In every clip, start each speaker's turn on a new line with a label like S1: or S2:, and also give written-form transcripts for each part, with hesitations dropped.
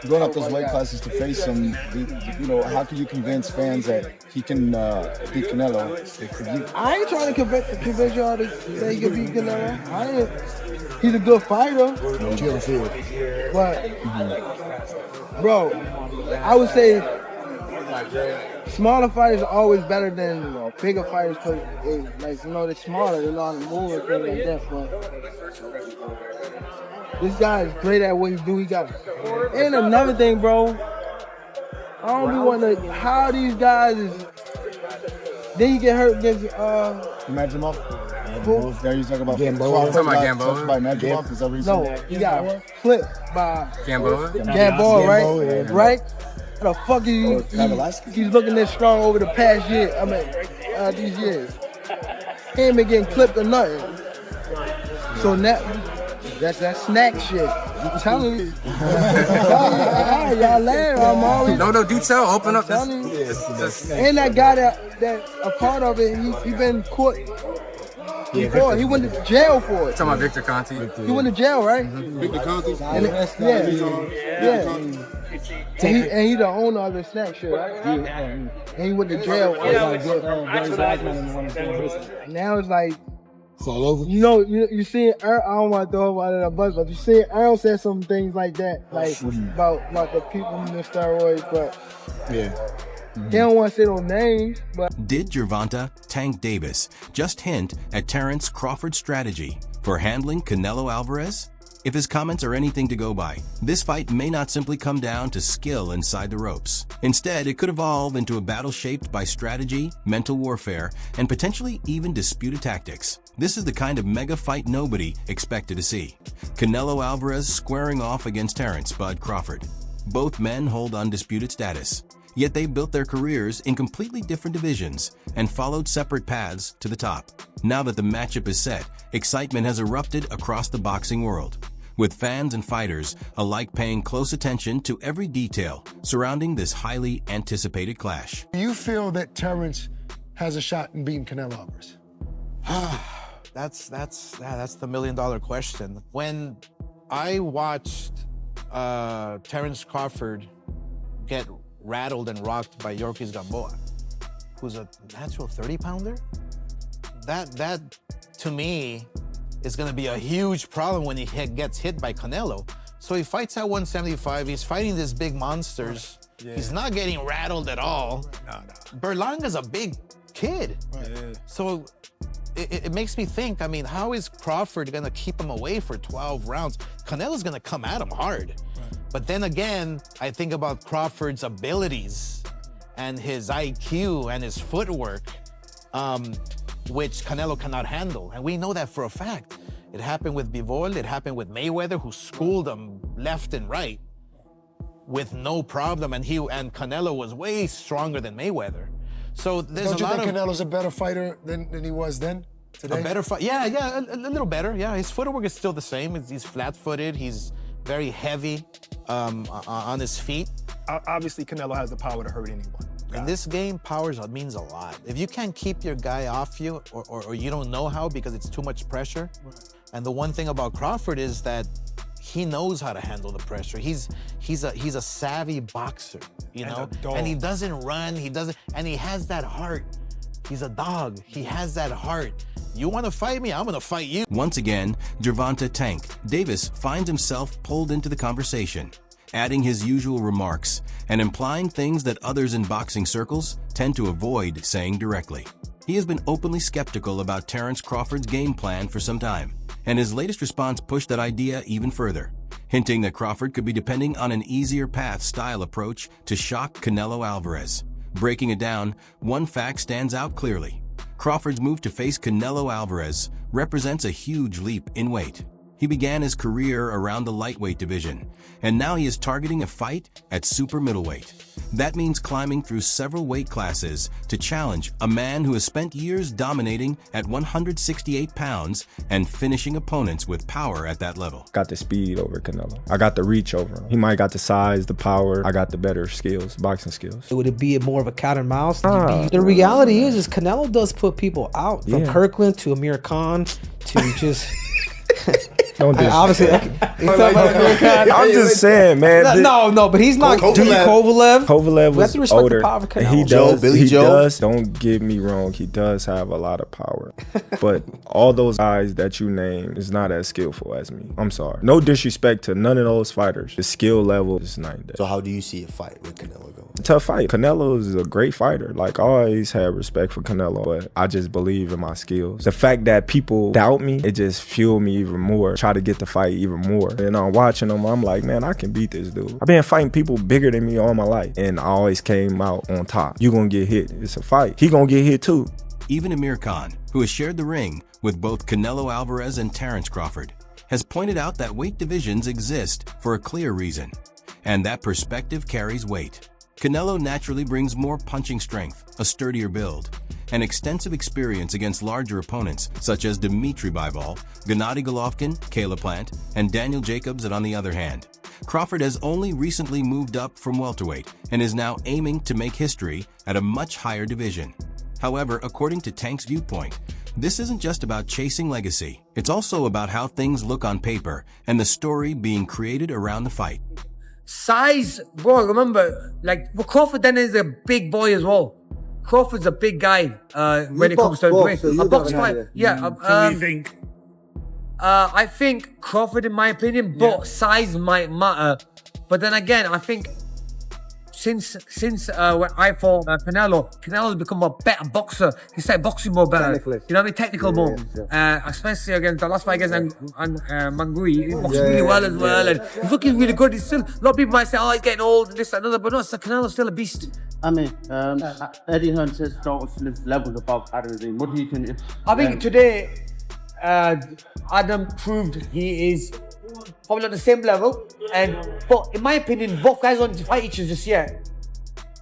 S1: Going up those weight classes to face him, how can you convince fans that he can beat Canelo?
S2: I ain't trying to convince y'all that he can beat Canelo. He's a good fighter. But, bro, I would say smaller fighters are always better than bigger fighters because, they're smaller, they know how to move and things like that. But this guy is great at what he do. He got it. And another thing, bro, I don't be wanting to, how these guys is, then you get hurt against,
S1: Magimov?
S2: Who?
S1: There you talking about
S3: Gamboa.
S1: Talking about Gamboa? By Magimov? Is that what you
S2: No,
S1: said?
S2: he got flipped by
S3: Gamboa,
S2: right?
S1: Yeah.
S2: Right? How the fuck he's looking this strong over the past year? These years. He ain't been getting clipped or nothing. So now, that's that snack shit. I'm telling you. Y'all laugh. I'm always.
S3: No, do tell. Open up.
S2: And that guy that a part of it, he been caught before. He went to jail for it.
S3: Talking about Victor Conti.
S2: He went to jail, right?
S1: Victor Conti?
S2: Yeah. And he the owner of the snack shit, right? And he went to jail for it. Now it's like,
S1: It's all over.
S2: You see, I don't want to throw him under the bus, but you see, Earl said some things like that, about the people in the steroids, but
S1: Yeah.
S2: he don't want to say no names. But
S4: Did Gervonta "Tank" Davis just hint at Terence Crawford's strategy for handling Canelo Alvarez? If his comments are anything to go by, this fight may not simply come down to skill inside the ropes. Instead, it could evolve into a battle shaped by strategy, mental warfare, and potentially even disputed tactics. This is the kind of mega fight nobody expected to see. Canelo Alvarez squaring off against Terence "Bud" Crawford. Both men hold undisputed status, yet they built their careers in completely different divisions and followed separate paths to the top. Now that the matchup is set, excitement has erupted across the boxing world, with fans and fighters alike paying close attention to every detail surrounding this highly anticipated clash.
S5: Do you feel that Terence has a shot in beating Canelo Alvarez?
S6: That's the million-dollar question. When I watched Terence Crawford get rattled and rocked by Yorkis Gamboa, who's a natural 30-pounder, that to me is going to be a huge problem when he gets hit by Canelo. So he fights at 175. He's fighting these big monsters. Yeah. He's not getting rattled at all. No. Berlanga's a big kid. Right. Yeah. So it makes me think, how is Crawford going to keep him away for 12 rounds? Canelo's going to come at him hard. Right. But then again, I think about Crawford's abilities and his IQ and his footwork, which Canelo cannot handle. And we know that for a fact. It happened with Bivol, it happened with Mayweather, who schooled him left and right with no problem. And Canelo was way stronger than Mayweather. So there's
S5: Don't you think Canelo's a better fighter than he was then? Today?
S6: A better fight? Yeah, a little better. Yeah, his footwork is still the same. He's flat-footed. He's very heavy on his feet.
S7: Obviously, Canelo has the power to hurt anyone.
S6: In this game, power means a lot. If you can't keep your guy off you, or you don't know how because it's too much pressure, and the one thing about Crawford is that he knows how to handle the pressure. He's a savvy boxer, you know? And he doesn't run, and he has that heart. He's a dog. He has that heart. You want to fight me? I'm going to fight you.
S4: Once again, Gervonta "Tank" Davis finds himself pulled into the conversation, adding his usual remarks and implying things that others in boxing circles tend to avoid saying directly. He has been openly skeptical about Terence Crawford's game plan for some time, and his latest response pushed that idea even further, hinting that Crawford could be depending on an easier path style approach to shock Canelo Alvarez. Breaking it down, one fact stands out clearly. Crawford's move to face Canelo Alvarez represents a huge leap in weight. He began his career around the lightweight division, and now he is targeting a fight at super middleweight. That means climbing through several weight classes to challenge a man who has spent years dominating at 168 pounds and finishing opponents with power at that level.
S8: Got the speed over Canelo. I got the reach over him. He might got the size, the power. I got the better skills, boxing skills.
S9: Would it be more of a cat and mouse? The reality is Canelo does put people out, from Kirkland to Amir Khan to just...
S8: Don't diss.
S9: Obviously, he's talking about Amir Khan.
S8: I'm just saying, man.
S9: No, but he's not. Kovalev.
S8: Kovalev
S9: We have to
S8: was
S9: respect
S8: older.
S9: the power of
S8: And he
S9: Canelo.
S8: does. Don't get me wrong. He does have a lot of power, but all those guys that you name is not as skillful as me. I'm sorry. No disrespect to none of those fighters. The skill level is night and day.
S10: So how do you see a fight with Canelo going?
S8: Tough fight. Canelo is a great fighter. Like, I always had respect for Canelo, but I just believe in my skills. The fact that people doubt me, it just fueled me even more. Try to get the fight even more. And I'm watching him, I'm like, man, I can beat this dude. I've been fighting people bigger than me all my life, and I always came out on top. You gonna get hit. It's a fight. He gonna get hit too.
S4: Even Amir Khan, who has shared the ring with both Canelo Alvarez and Terence Crawford, has pointed out that weight divisions exist for a clear reason, and that perspective carries weight. Canelo naturally brings more punching strength, a sturdier build, and extensive experience against larger opponents such as Dmitry Bivol, Gennady Golovkin, Caleb Plant, and Daniel Jacobs. And on the other hand, Crawford has only recently moved up from welterweight and is now aiming to make history at a much higher division. However, according to Tank's viewpoint, this isn't just about chasing legacy. It's also about how things look on paper and the story being created around the fight.
S11: Size, bro, remember, like, Crawford then is a big boy as well. Crawford's a big guy when it comes to weight. A box fight. Yeah. I think Crawford, in my opinion, but size might matter. But then again, I think since when I fought Canelo's become a better boxer. He started boxing more better. You know what I mean? Technical more. Especially against the last fight against Mangui. He boxed really well as well. And he's looking really good. He's still, a lot of people might say, oh, he's getting old, this, that, another. But no, Canelo's still a beast.
S12: I mean, Eddie Hearn says Dalton's levels above Adam. What do you think?
S11: I think today, Adam proved he is probably on the same level, but in my opinion, both guys don't fight each other just yet.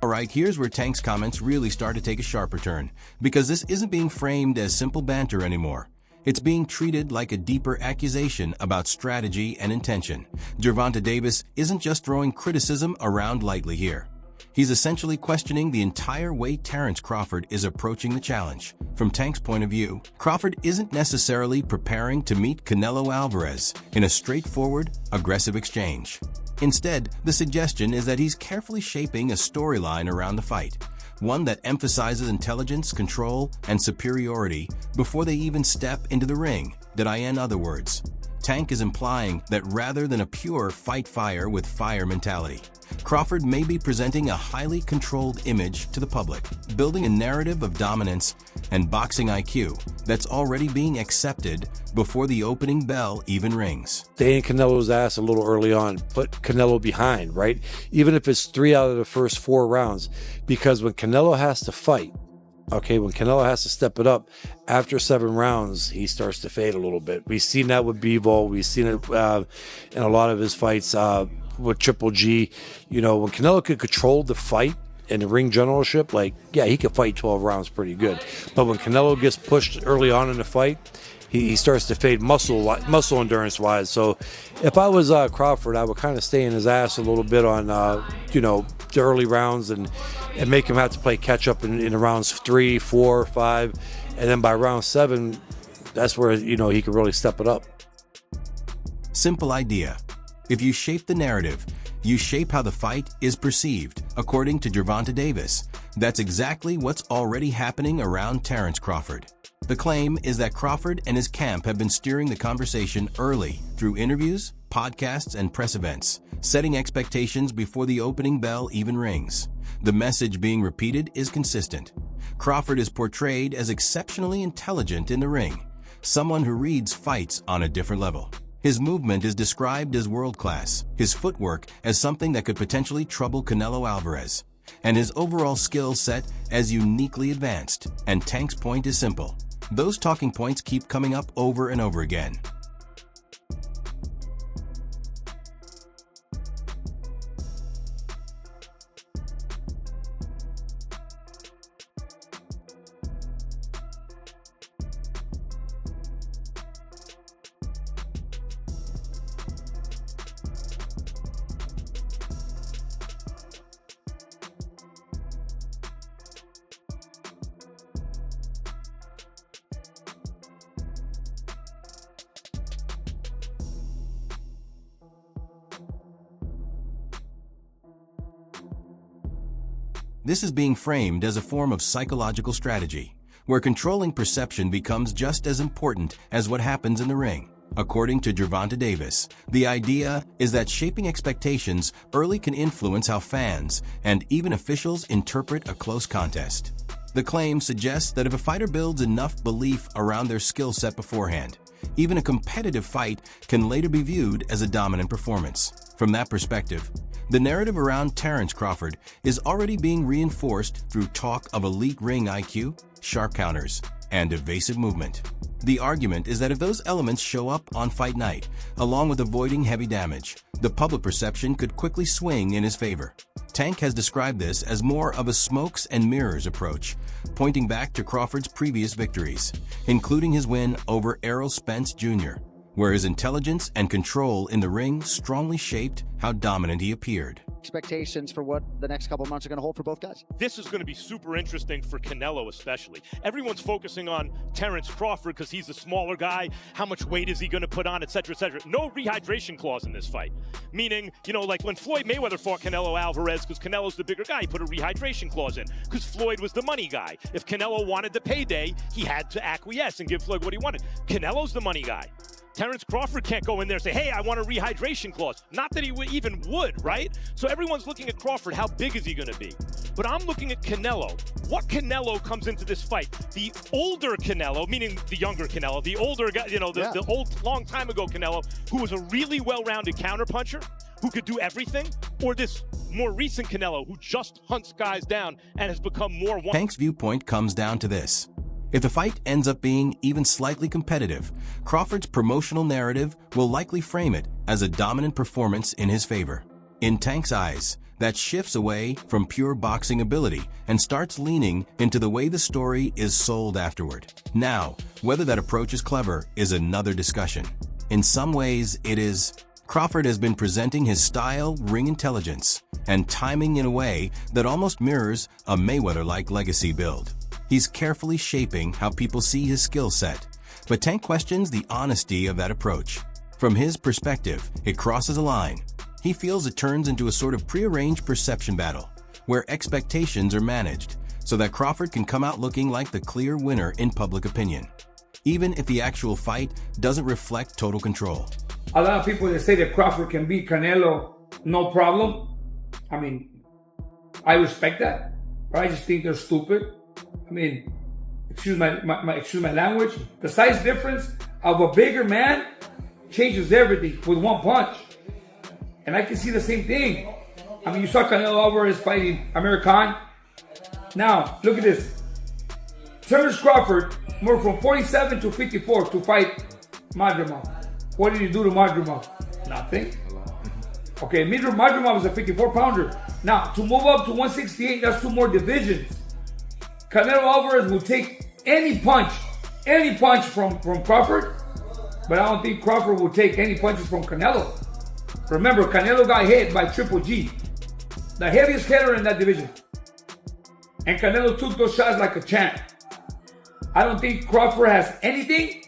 S4: Alright, here's where Tank's comments really start to take a sharper turn, because this isn't being framed as simple banter anymore. It's being treated like a deeper accusation about strategy and intention. Gervonta Davis isn't just throwing criticism around lightly here. He's essentially questioning the entire way Terence Crawford is approaching the challenge. From Tank's point of view, Crawford isn't necessarily preparing to meet Canelo Alvarez in a straightforward, aggressive exchange. Instead, the suggestion is that he's carefully shaping a storyline around the fight, one that emphasizes intelligence, control, and superiority before they even step into the ring. In other words, Tank is implying that rather than a pure fight fire with fire mentality, Crawford may be presenting a highly controlled image to the public, building a narrative of dominance and boxing IQ that's already being accepted before the opening bell even rings.
S13: Stay in Canelo's ass a little early on, put Canelo behind, right? Even if it's 3 out of the first 4 rounds, because when Canelo has to fight, okay, when Canelo has to step it up, after 7 rounds, he starts to fade a little bit. We've seen that with Bivol. We've seen it in a lot of his fights with Triple G. You know, when Canelo could control the fight and the ring generalship, like, yeah, he could fight 12 rounds pretty good. But when Canelo gets pushed early on in the fight, he starts to fade muscle endurance-wise. So if I was Crawford, I would kind of stay in his ass a little bit on, you know, the early rounds and make him have to play catch-up in rounds 3, 4, 5. And then by round 7, that's where, you know, he could really step it up.
S4: Simple idea. If you shape the narrative, you shape how the fight is perceived, according to Gervonta Davis. That's exactly what's already happening around Terence Crawford. The claim is that Crawford and his camp have been steering the conversation early through interviews, podcasts, and press events, setting expectations before the opening bell even rings. The message being repeated is consistent. Crawford is portrayed as exceptionally intelligent in the ring, someone who reads fights on a different level. His movement is described as world-class, his footwork as something that could potentially trouble Canelo Alvarez, and his overall skill set as uniquely advanced. And Tank's point is simple. Those talking points keep coming up over and over again. This is being framed as a form of psychological strategy, where controlling perception becomes just as important as what happens in the ring. According to Gervonta Davis, the idea is that shaping expectations early can influence how fans and even officials interpret a close contest. The claim suggests that if a fighter builds enough belief around their skill set beforehand, even a competitive fight can later be viewed as a dominant performance. From that perspective, the narrative around Terence Crawford is already being reinforced through talk of elite ring IQ, sharp counters, and evasive movement. The argument is that if those elements show up on fight night, along with avoiding heavy damage, the public perception could quickly swing in his favor. Tank has described this as more of a smokes and mirrors approach, pointing back to Crawford's previous victories, including his win over Errol Spence Jr., where his intelligence and control in the ring strongly shaped how dominant he appeared.
S14: Expectations for what the next couple of months are going to hold for both guys?
S15: This is going to be super interesting for Canelo especially. Everyone's focusing on Terence Crawford because he's a smaller guy. How much weight is he going to put on, et cetera, et cetera. No rehydration clause in this fight. Meaning, you know, like when Floyd Mayweather fought Canelo Alvarez, because Canelo's the bigger guy, he put a rehydration clause in because Floyd was the money guy. If Canelo wanted the payday, he had to acquiesce and give Floyd what he wanted. Canelo's the money guy. Terence Crawford can't go in there and say, hey, I want a rehydration clause. Not that he even would, right? So everyone's looking at Crawford. How big is he going to be? But I'm looking at Canelo. What Canelo comes into this fight? The older Canelo, meaning the younger Canelo, the older guy, you know, the old, long time ago Canelo, who was a really well-rounded counterpuncher, who could do everything, or this more recent Canelo, who just hunts guys down and has become more one.
S4: Tank's viewpoint comes down to this. If the fight ends up being even slightly competitive, Crawford's promotional narrative will likely frame it as a dominant performance in his favor. In Tank's eyes, that shifts away from pure boxing ability and starts leaning into the way the story is sold afterward. Now, whether that approach is clever is another discussion. In some ways, it is. Crawford has been presenting his style, ring intelligence, and timing in a way that almost mirrors a Mayweather-like legacy build. He's carefully shaping how people see his skill set, but Tank questions the honesty of that approach. From his perspective, it crosses a line. He feels it turns into a sort of prearranged perception battle, where expectations are managed, so that Crawford can come out looking like the clear winner in public opinion, even if the actual fight doesn't reflect total control.
S16: A lot of people that say that Crawford can beat Canelo, no problem. I mean, I respect that, but I just think they're stupid. I mean, excuse my language. The size difference of a bigger man changes everything with one punch. And I can see the same thing. I mean, you saw Canelo Alvarez fighting Amir Khan. Now, look at this. Terence Crawford moved from 47 to 54 to fight Madrimov. What did he do to Madrimov? Nothing. Okay, Madrimov was a 54-pounder. Now, to move up to 168, that's 2 more divisions. Canelo Alvarez will take any punch from Crawford, but I don't think Crawford will take any punches from Canelo. Remember, Canelo got hit by Triple G, the heaviest hitter in that division. And Canelo took those shots like a champ. I don't think Crawford has anything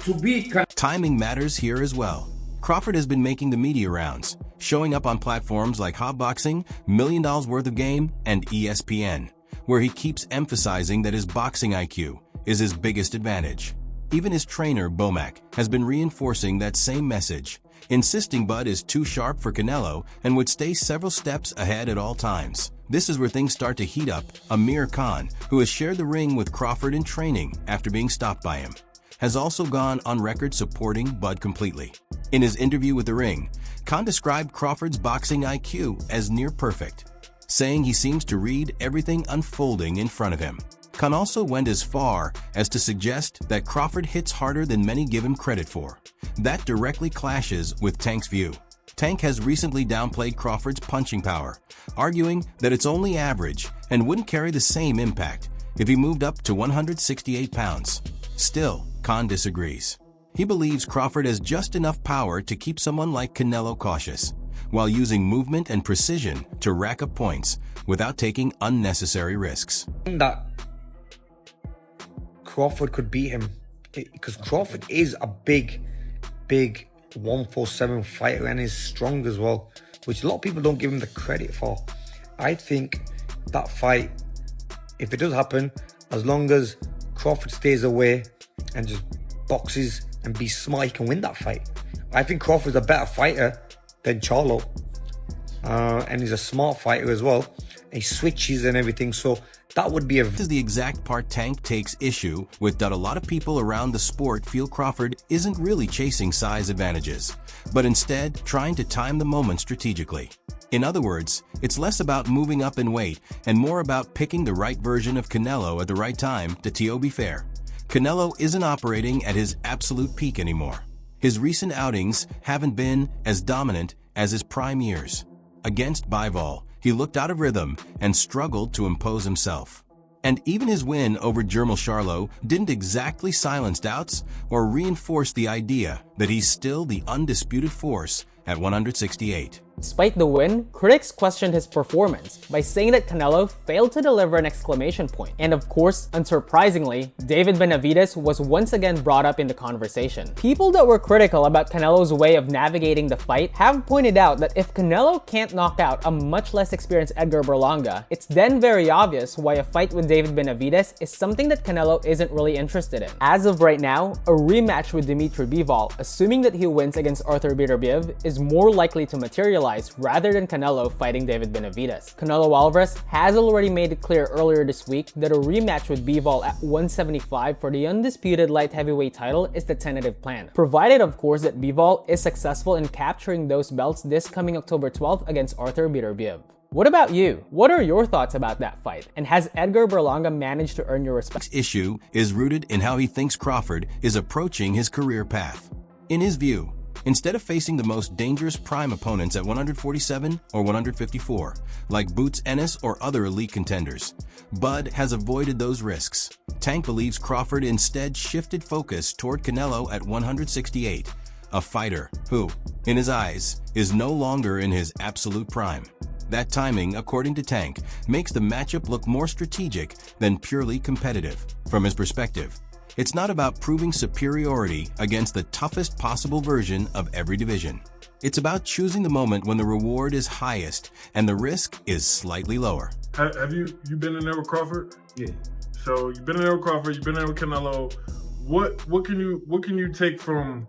S16: to beat Canelo.
S4: Timing matters here as well. Crawford has been making the media rounds, showing up on platforms like Hotboxing, $1 Million Worth of Game, and ESPN, where he keeps emphasizing that his boxing IQ is his biggest advantage. Even his trainer, Bomac, has been reinforcing that same message, insisting Bud is too sharp for Canelo and would stay several steps ahead at all times. This is where things start to heat up. Amir Khan, who has shared the ring with Crawford in training after being stopped by him, has also gone on record supporting Bud completely. In his interview with The Ring, Khan described Crawford's boxing IQ as near perfect, saying he seems to read everything unfolding in front of him. Khan also went as far as to suggest that Crawford hits harder than many give him credit for. That directly clashes with Tank's view. Tank has recently downplayed Crawford's punching power, arguing that it's only average and wouldn't carry the same impact if he moved up to 168 pounds. Still, Khan disagrees. He believes Crawford has just enough power to keep someone like Canelo cautious, while using movement and precision to rack up points without taking unnecessary risks.
S17: That Crawford could beat him, because Crawford is a big 147 fighter and is strong as well, which a lot of people don't give him the credit for. I think that fight, if it does happen, as long as Crawford stays away and just boxes and be smart, he can win that fight. I think Crawford's a better fighter than Charlo. And he's a smart fighter as well. He switches and everything, so that would be
S4: This is the exact part Tank takes issue with, that a lot of people around the sport feel Crawford isn't really chasing size advantages, but instead trying to time the moment strategically. In other words, it's less about moving up in weight and more about picking the right version of Canelo at the right time. To Tio be fair, Canelo isn't operating at his absolute peak anymore. His recent outings haven't been as dominant as his prime years. Against Bivol, he looked out of rhythm and struggled to impose himself. And even his win over Gervonta Davis didn't exactly silence doubts or reinforce the idea that he's still the undisputed force at 168.
S9: Despite the win, critics questioned his performance by saying that Canelo failed to deliver an exclamation point. And of course, unsurprisingly, David Benavidez was once again brought up in the conversation. People that were critical about Canelo's way of navigating the fight have pointed out that if Canelo can't knock out a much less experienced Edgar Berlanga, it's then very obvious why a fight with David Benavidez is something that Canelo isn't really interested in. As of right now, a rematch with Dimitri Bivol, assuming that he wins against Arthur Beterbiev, is more likely to materialize rather than Canelo fighting David Benavidez. Canelo Alvarez has already made it clear earlier this week that a rematch with Bivol at 175 for the undisputed light heavyweight title is the tentative plan, provided of course that Bivol is successful in capturing those belts this coming October 12th against Arthur Beterbiev. What about you? What are your thoughts about that fight? And has Edgar Berlanga managed to earn your respect?
S4: This issue is rooted in how he thinks Crawford is approaching his career path. In his view, instead of facing the most dangerous prime opponents at 147 or 154, like Boots Ennis or other elite contenders, Bud has avoided those risks. Tank believes Crawford instead shifted focus toward Canelo at 168, a fighter who, in his eyes, is no longer in his absolute prime. That timing, according to Tank, makes the matchup look more strategic than purely competitive. From his perspective, it's not about proving superiority against the toughest possible version of every division. It's about choosing the moment when the reward is highest and the risk is slightly lower.
S18: Have you been in there with Crawford? Yeah. So you've been in there with Crawford, you've been there with Canelo. What can you take from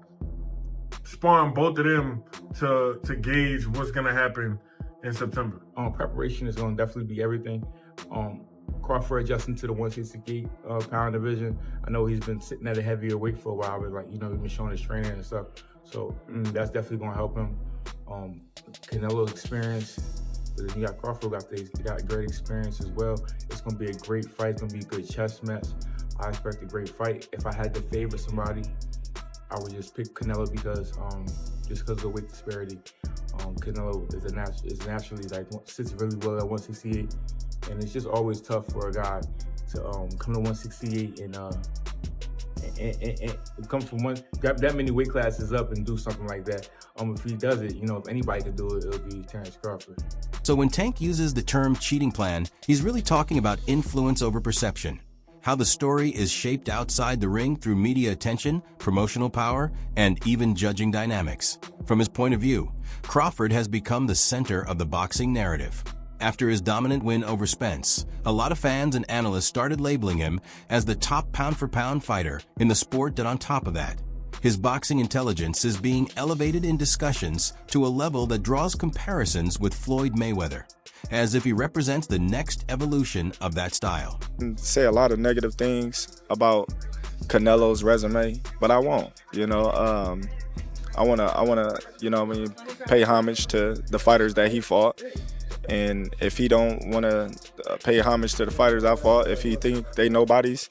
S18: sparring both of them to gauge what's gonna happen in September?
S19: Preparation is gonna definitely be everything. Crawford adjusting to the 168 pound division. I know he's been sitting at a heavier weight for a while, but like, he's been showing his training and stuff. So that's definitely gonna help him. Canelo's experience, but then you got Crawford he got great experience as well. It's gonna be a great fight. It's gonna be a good chess match. I expect a great fight. If I had to favor somebody, I would just pick Canelo because just because of the weight disparity. Canelo is naturally like sits really well at 168. And it's just always tough for a guy to come to 168 and come from grab that many weight classes up and do something like that. If he does it, if anybody could do it, it'll be Terence Crawford.
S4: So when Tank uses the term cheating plan, he's really talking about influence over perception. How the story is shaped outside the ring through media attention, promotional power, and even judging dynamics. From his point of view, Crawford has become the center of the boxing narrative. After his dominant win over Spence, a lot of fans and analysts started labeling him as the top pound-for-pound fighter in the sport, and on top of that, his boxing intelligence is being elevated in discussions to a level that draws comparisons with Floyd Mayweather, as if he represents the next evolution of that style.
S8: Say a lot of negative things about Canelo's resume, but I won't. I wanna, pay homage to the fighters that he fought. And if he don't want to pay homage to the fighters I fought, if he think they nobodies,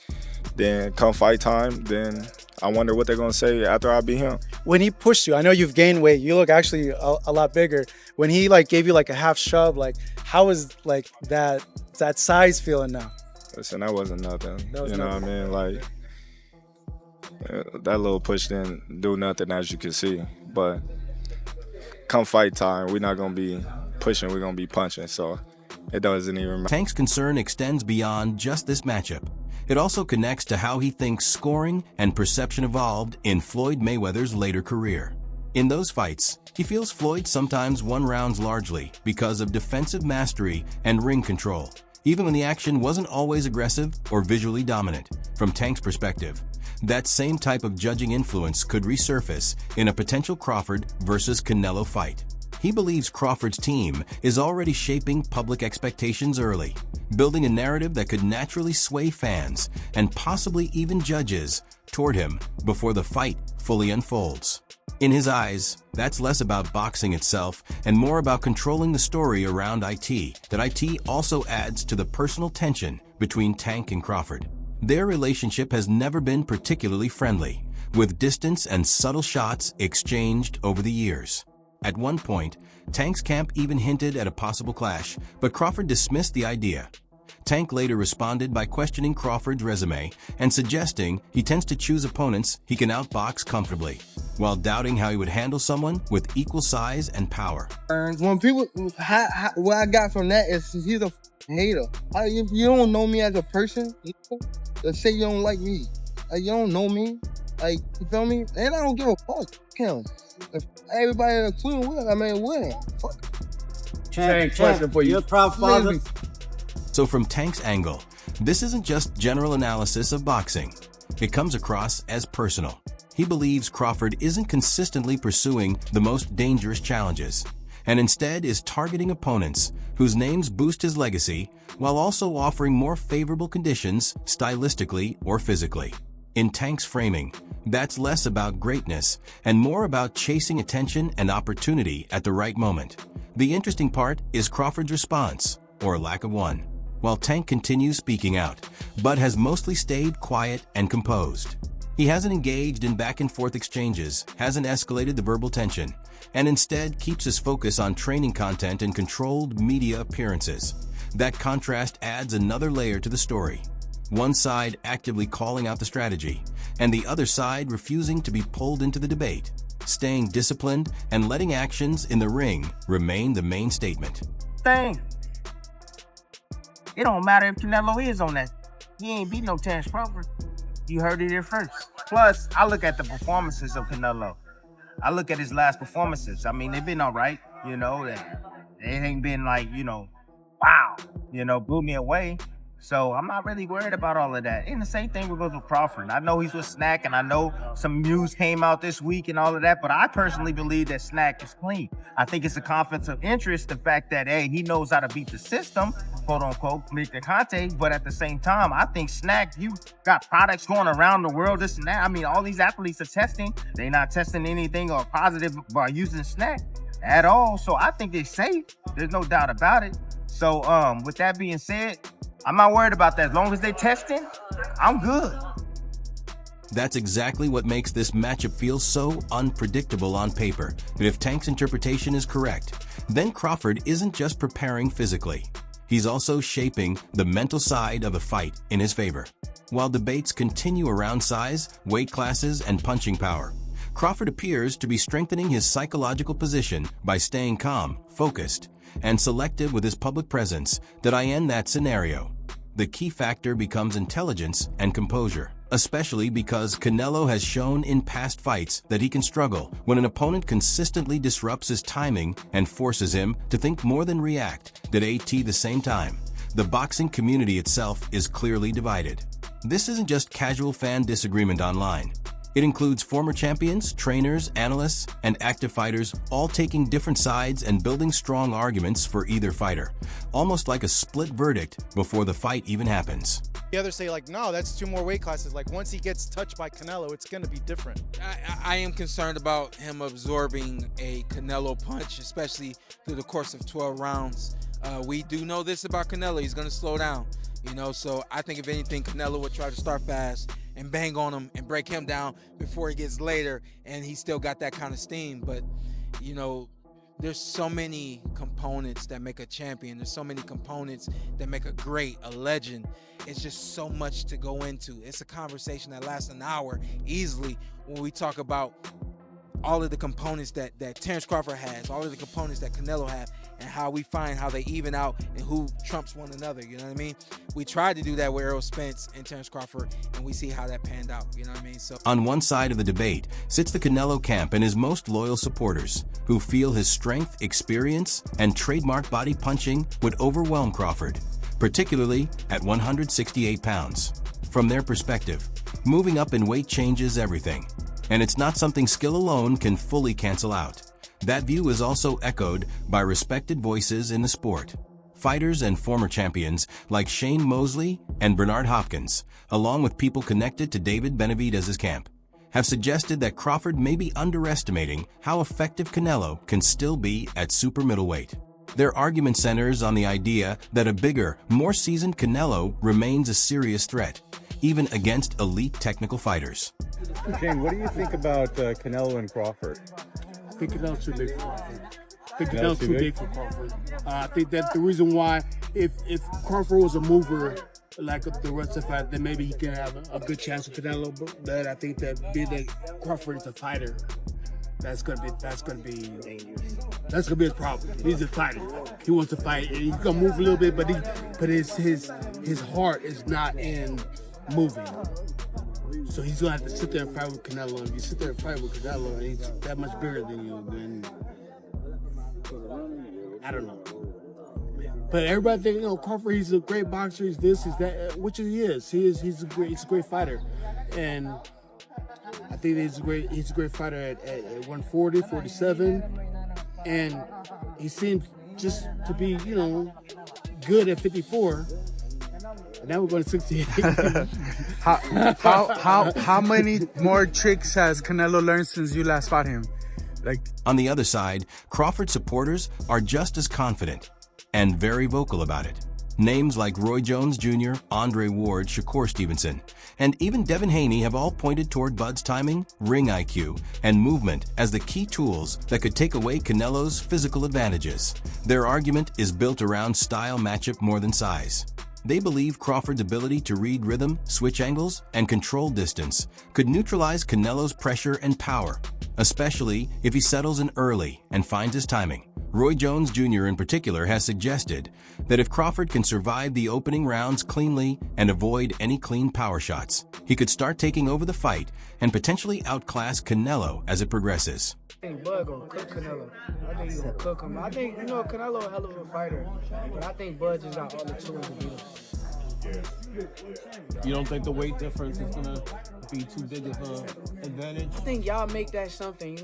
S8: then come fight time, then I wonder what they're going to say after I beat him.
S20: When he pushed you, I know you've gained weight. You look actually a lot bigger. When he gave you a half shove, how is that size feeling now?
S8: Listen, that wasn't nothing. What I mean? That little push didn't do nothing, as you can see. But come fight time, we're not going to be pushing, we're going to be punching, so it doesn't even matter.
S4: Tank's concern extends beyond just this matchup. It also connects to how he thinks scoring and perception evolved in Floyd Mayweather's later career. In those fights, he feels Floyd sometimes won rounds largely because of defensive mastery and ring control, even when the action wasn't always aggressive or visually dominant. From Tank's perspective, that same type of judging influence could resurface in a potential Crawford versus Canelo fight. He believes Crawford's team is already shaping public expectations early, building a narrative that could naturally sway fans and possibly even judges toward him before the fight fully unfolds. In his eyes, that's less about boxing itself and more about controlling the story around IT. That IT also adds to the personal tension between Tank and Crawford. Their relationship has never been particularly friendly, with distance and subtle shots exchanged over the years. At one point, Tank's camp even hinted at a possible clash, but Crawford dismissed the idea. Tank later responded by questioning Crawford's resume and suggesting he tends to choose opponents he can outbox comfortably, while doubting how he would handle someone with equal size and power.
S2: When people, what I got from that is he's a hater. If you don't know me as a person, let's say you don't like me, you don't know me, you feel me? And I don't give a fuck. Him. If everybody including Will, winning. Fuck.
S12: Tank, you're a proud father.
S4: So from Tank's angle, this isn't just general analysis of boxing. It comes across as personal. He believes Crawford isn't consistently pursuing the most dangerous challenges, and instead is targeting opponents whose names boost his legacy while also offering more favorable conditions stylistically or physically. In Tank's framing, that's less about greatness and more about chasing attention and opportunity at the right moment. The interesting part is Crawford's response, or lack of one. While Tank continues speaking out, Bud has mostly stayed quiet and composed. He hasn't engaged in back-and-forth exchanges, hasn't escalated the verbal tension, and instead keeps his focus on training content and controlled media appearances. That contrast adds another layer to the story. One side actively calling out the strategy, and the other side refusing to be pulled into the debate, staying disciplined and letting actions in the ring remain the main statement.
S21: It don't matter if Canelo is on that. He ain't beat no Terence Crawford. You heard it here first. Plus, I look at the performances of Canelo. I look at his last performances. I mean, they've been all right, you know. It ain't been like, wow, blew me away. So I'm not really worried about all of that. And the same thing with Crawford. I know he's with Snack, and I know some news came out this week and all of that, but I personally believe that Snack is clean. I think it's a conflict of interest, the fact that, hey, he knows how to beat the system, quote unquote, Nick DeConte, but at the same time, I think Snack, you got products going around the world, this and that. I mean, all these athletes are testing. They're not testing anything or positive by using Snack at all. So I think they're safe. There's no doubt about it. So with that being said, I'm not worried about that. As long as they're testing, I'm good.
S4: That's exactly what makes this matchup feel so unpredictable on paper. But if Tank's interpretation is correct, then Crawford isn't just preparing physically. He's also shaping the mental side of the fight in his favor. While debates continue around size, weight classes, and punching power, Crawford appears to be strengthening his psychological position by staying calm, focused, and selective with his public presence. That I end that scenario. The key factor becomes intelligence and composure, especially because Canelo has shown in past fights that he can struggle when an opponent consistently disrupts his timing and forces him to think more than react. At the same time, the boxing community itself is clearly divided. This isn't just casual fan disagreement online. It includes former champions, trainers, analysts, and active fighters all taking different sides and building strong arguments for either fighter, almost like a split verdict before the fight even happens.
S20: The others say, no, that's 2 more weight classes. Once he gets touched by Canelo, it's going to be different.
S22: I am concerned about him absorbing a Canelo punch, especially through the course of 12 rounds. We do know this about Canelo. He's going to slow down, so I think if anything, Canelo would try to start fast and bang on him and break him down before he gets later, and he still got that kind of steam. But, there's so many components that make a champion. There's so many components that make a great, a legend. It's just so much to go into. It's a conversation that lasts an hour easily when we talk about all of the components that Terence Crawford has, all of the components that Canelo has, and how we find how they even out and who trumps one another. You know what I mean? We tried to do that with Errol Spence and Terence Crawford, and we see how that panned out. You know what I mean? So
S4: On one side of the debate sits the Canelo camp and his most loyal supporters, who feel his strength, experience, and trademark body punching would overwhelm Crawford, particularly at 168 pounds. From their perspective, moving up in weight changes everything, and it's not something skill alone can fully cancel out. That view is also echoed by respected voices in the sport. Fighters and former champions like Shane Mosley and Bernard Hopkins, along with people connected to David Benavidez's camp, have suggested that Crawford may be underestimating how effective Canelo can still be at super middleweight. Their argument centers on the idea that a bigger, more seasoned Canelo remains a serious threat, even against elite technical fighters.
S1: Shane, what do you think about Canelo and Crawford?
S3: I think Canelo's too big for Crawford. I think Canelo's too big for Crawford. I think that's the reason why if Crawford was a mover like the rest of the fight, then maybe he can have a good chance with Canelo. But I think that being that Crawford is a fighter, that's gonna be his problem. He's a fighter. He wants to fight. And he's gonna move a little bit, but his heart is not in moving. So he's gonna have to sit there and fight with Canelo. And if you sit there and fight with Canelo, and he's that much bigger than you, then I don't know. But everybody think, Crawford, he's a great boxer. He's this, he's that, which he is. He's a great fighter, and I think he's a great fighter at 140, 47, and he seems just to be, good at 54. And now we're going to 68.
S20: How many more tricks has Canelo learned since you last fought him?
S4: On the other side, Crawford supporters are just as confident and very vocal about it. Names like Roy Jones Jr., Andre Ward, Shakur Stevenson, and even Devin Haney have all pointed toward Bud's timing, ring IQ, and movement as the key tools that could take away Canelo's physical advantages. Their argument is built around style matchup more than size. They believe Crawford's ability to read rhythm, switch angles, and control distance could neutralize Canelo's pressure and power, especially if he settles in early and finds his timing. Roy Jones Jr. in particular has suggested that if Crawford can survive the opening rounds cleanly and avoid any clean power shots, he could start taking over the fight and potentially outclass Canelo as it progresses.
S23: I think Bud gonna cook Canelo. I think he's gonna cook him. I think, Canelo a hell of a fighter, but I think Bud just got all the tools to beat him.
S24: You don't think the weight difference is gonna be too big of an advantage?
S23: I think y'all make that something,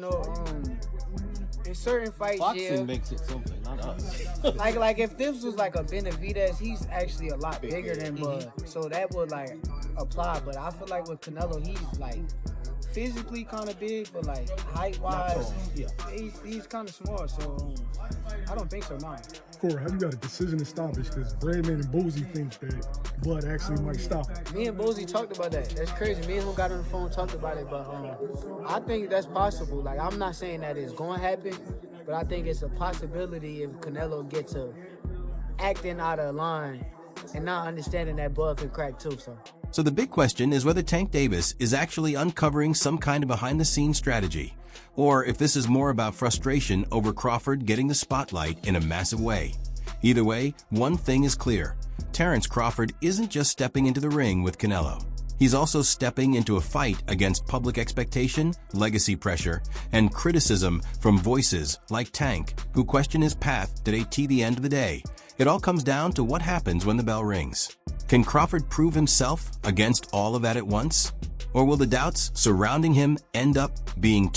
S23: in certain fights,
S24: Boxing makes it something, not us.
S23: like if this was like a Benavidez, he's actually a lot bigger than Bud, so that would apply. But I feel like with Canelo, he's physically kind of big, but height-wise, he's kind of small. So I don't think so, no.
S5: Corey, how you got a decision established? Because Redman and Boozy think that Bud actually might stop him.
S23: Me and Boozy talked about that. That's crazy. Me and him got on the phone and talked about it, but I think that's possible. I'm not saying that it's going to happen, but I think it's a possibility if Canelo gets to acting out of line and not understanding that Bud can crack too.
S4: So the big question is whether Tank Davis is actually uncovering some kind of behind-the-scenes strategy, or if this is more about frustration over Crawford getting the spotlight in a massive way. Either way, one thing is clear. Terence Crawford isn't just stepping into the ring with Canelo. He's also stepping into a fight against public expectation, legacy pressure, and criticism from voices like Tank, who question his path to the end of the day. It all comes down to what happens when the bell rings. Can Crawford prove himself against all of that at once? Or will the doubts surrounding him end up being too